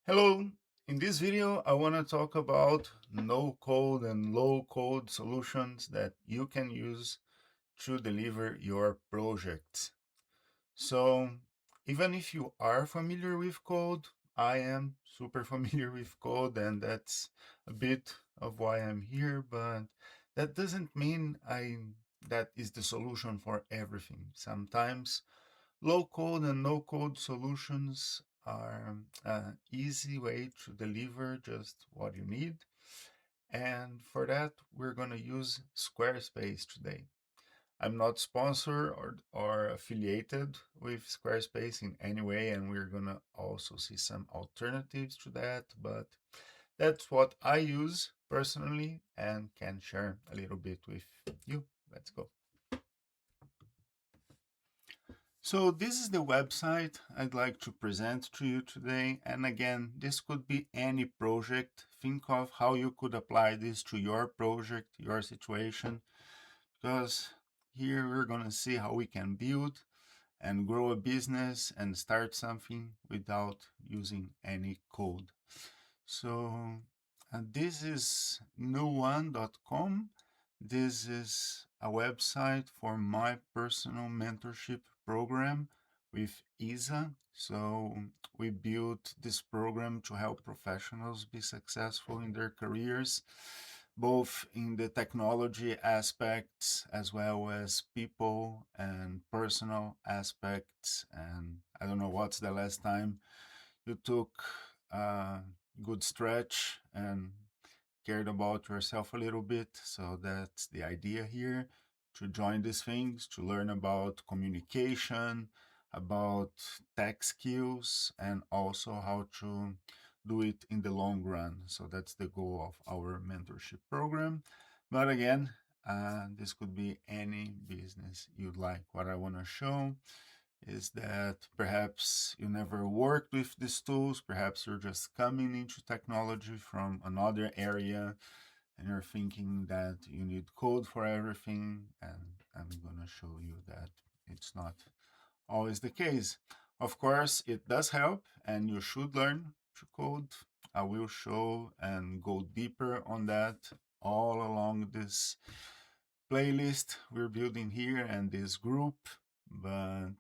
Hello, in this video I want to talk about no-code and low-code solutions that you can use to deliver your projects. So even if you are familiar with code, I am super familiar with code, and that's a bit of why I'm here, but that doesn't mean that is the solution for everything. Sometimes low code and no code solutions are an easy way to deliver just what you need. And for that, we're going to use Squarespace today. I'm not sponsored or affiliated with Squarespace in any way, and we're going to also see some alternatives to that. But that's what I use personally and can share a little bit with you. Let's go. So this is the website I'd like to present to you today. And again, this could be any project. Think of how you could apply this to your project, your situation, because here we're going to see how we can build and grow a business and start something without using any code. So this is newone.com. This is a website for my personal mentorship program with ISA. So we built this program to help professionals be successful in their careers, both in the technology aspects as well as people and personal aspects. And I don't know what's the last time you took a good stretch and cared about yourself a little bit. So that's the idea here, to join these things, to learn about communication, about tech skills, and also how to do it in the long run. So that's the goal of our mentorship program. But again, this could be any business you'd like. What I want to show is that perhaps you never worked with these tools, perhaps you're just coming into technology from another area and you're thinking that you need code for everything, and I'm gonna show you that it's not always the case. Of course, it does help and you should learn to code. I will show and go deeper on that all along this playlist we're building here and this group. But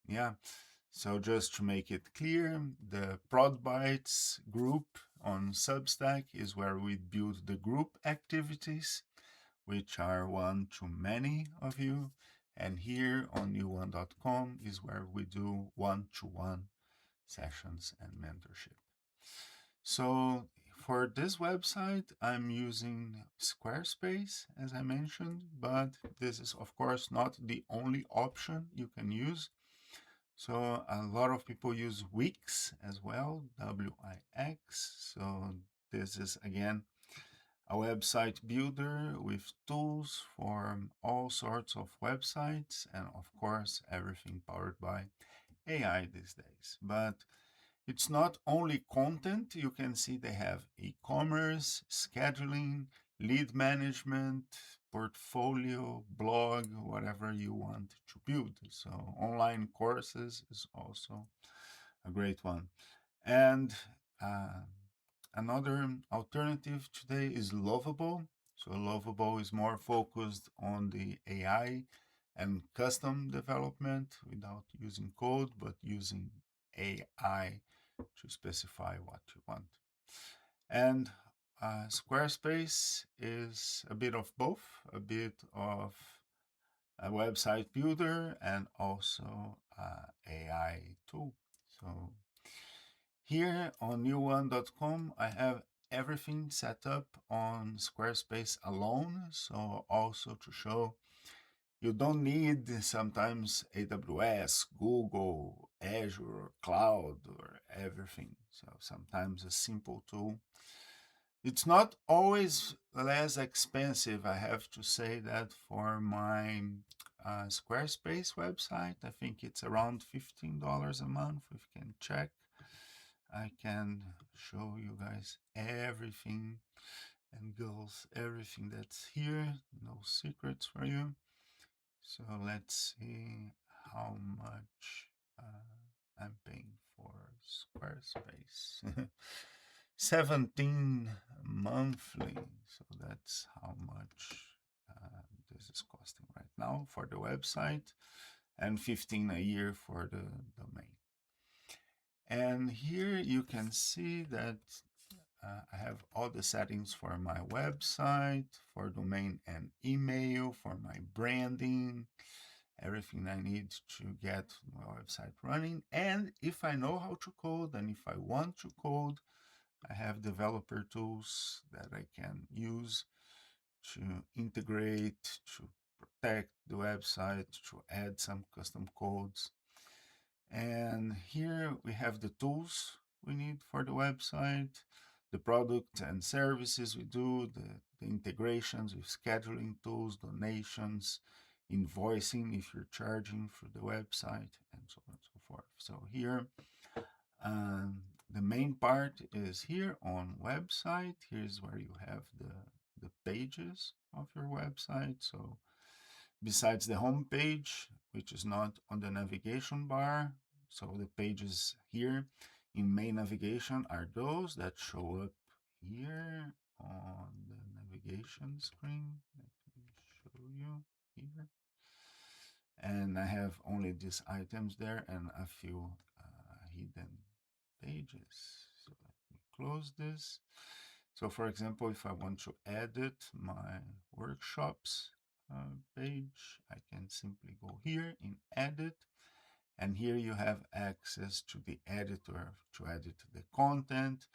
yeah, so just to make it clear, the Prod Bytes group on Substack is where we build the group activities, which are one to many of you. And here on newone.com is where we do one-to-one sessions and mentorship. So for this website, I'm using Squarespace, as I mentioned, but this is, of course, not the only option you can use. So a lot of people use Wix as well, W-I-X. So this is, again, a website builder with tools for all sorts of websites, and of course, everything powered by AI these days. But it's not only content. You can see they have e-commerce, scheduling, lead management, portfolio, blog, whatever you want to build. So online courses is also a great one. And uh, another alternative today is Lovable. So Lovable is more focused on the AI and custom development without using code, but using AI to specify what you want. And Squarespace is a bit of both, a bit of a website builder and also AI tool. So here on newone.com, I have everything set up on Squarespace alone. So also to show you don't need sometimes AWS, Google, Azure, Cloud, or everything. So sometimes a simple tool. It's not always less expensive. I have to say that for my Squarespace website, I think it's around $15 a month. We can check. I can show you guys everything and girls, everything that's here. No secrets for you. So let's see how much I'm paying for Squarespace. 17 monthly. So that's how much this is costing right now for the website, and 15 a year for the domain. And here you can see that I have all the settings for my website, for domain and email, for my branding, everything I need to get my website running. And if I know how to code and if I want to code, I have developer tools that I can use to integrate, to protect the website, to add some custom codes. And here we have the tools we need for the website, the products and services we do, the integrations with scheduling tools, donations, invoicing if you're charging for the website, and so on and so forth. So here, the main part is here on website. Here's where you have the pages of your website. So besides the home page, which is not on the navigation bar, so the pages here in main navigation are those that show up here on the navigation screen. Let me show you here. And I have only these items there and a few hidden pages. So let me close this. So for example, if I want to edit my workshops page, I can simply go here in edit, and here you have access to the editor to edit the content.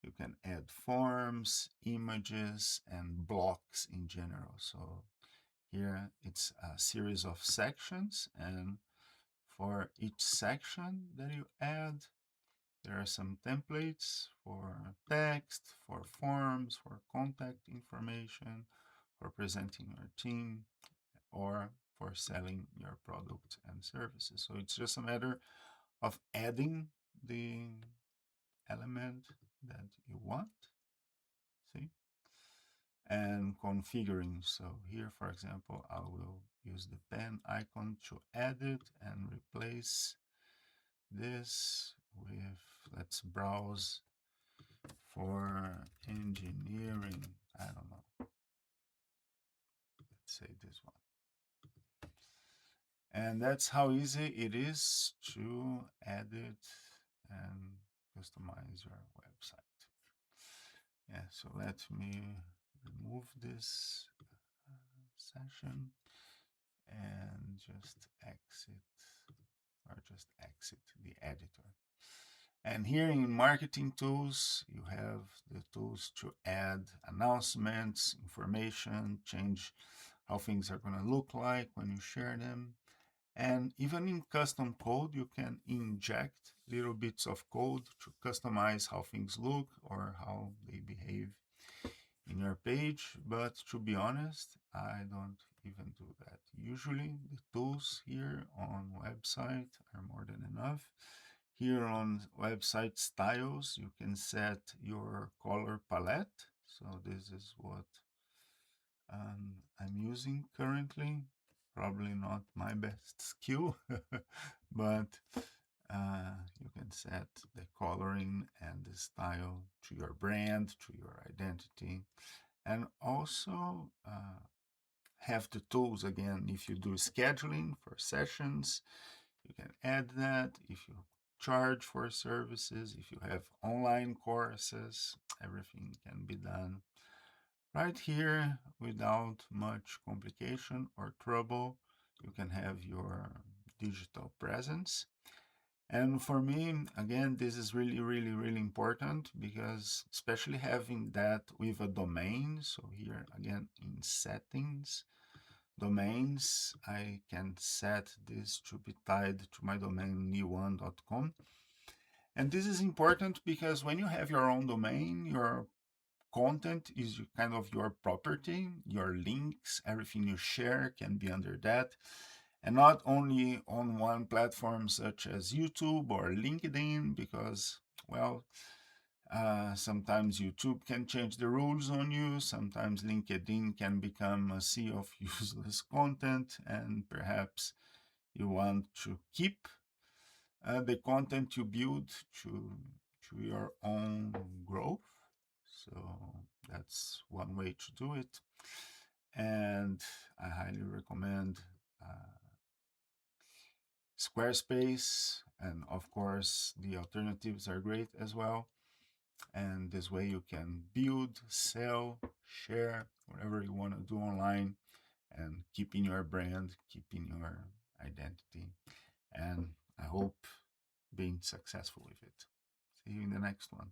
You can add forms, images, and blocks in general. So here it's a series of sections, and for each section that you add, there are some templates for text, for forms, for contact information, for presenting your team, or for selling your product and services. So it's just a matter of adding the element that you want, see, and configuring. So here, for example, I will use the pen icon to add it and replace this with, let's browse for engineering. I don't know. Let's say this one. And that's how easy it is to edit and customize your website. Yeah, so let me remove this session and just exit, or just exit the editor. And here in marketing tools, you have the tools to add announcements, information, change how things are going to look like when you share them. And even in custom code, you can inject little bits of code to customize how things look or how they behave in your page. But to be honest, I don't even do that. Usually the tools here on website are more than enough. Here on website styles, you can set your color palette. So this is what I'm using currently. Probably not my best skill, but you can set the coloring and the style to your brand, to your identity, and also have the tools again. If you do scheduling for sessions, you can add that. If you charge for services, if you have online courses, everything can be done right here without much complication or trouble. You can have your digital presence. And for me, again, this is really, really, really important, because especially having that with a domain. So here again in settings, domains, I can set this to be tied to my domain new1.com. And this is important because when you have your own domain, your content is kind of your property, your links, everything you share can be under that. And not only on one platform such as YouTube or LinkedIn, because, well, sometimes YouTube can change the rules on you. Sometimes LinkedIn can become a sea of useless content, and perhaps you want to keep the content you build to your own growth. So that's one way to do it. And I highly recommend Squarespace, and of course, the alternatives are great as well. And this way you can build, sell, share, whatever you want to do online, and keeping your brand, keeping your identity. And I hope being successful with it. See you in the next one.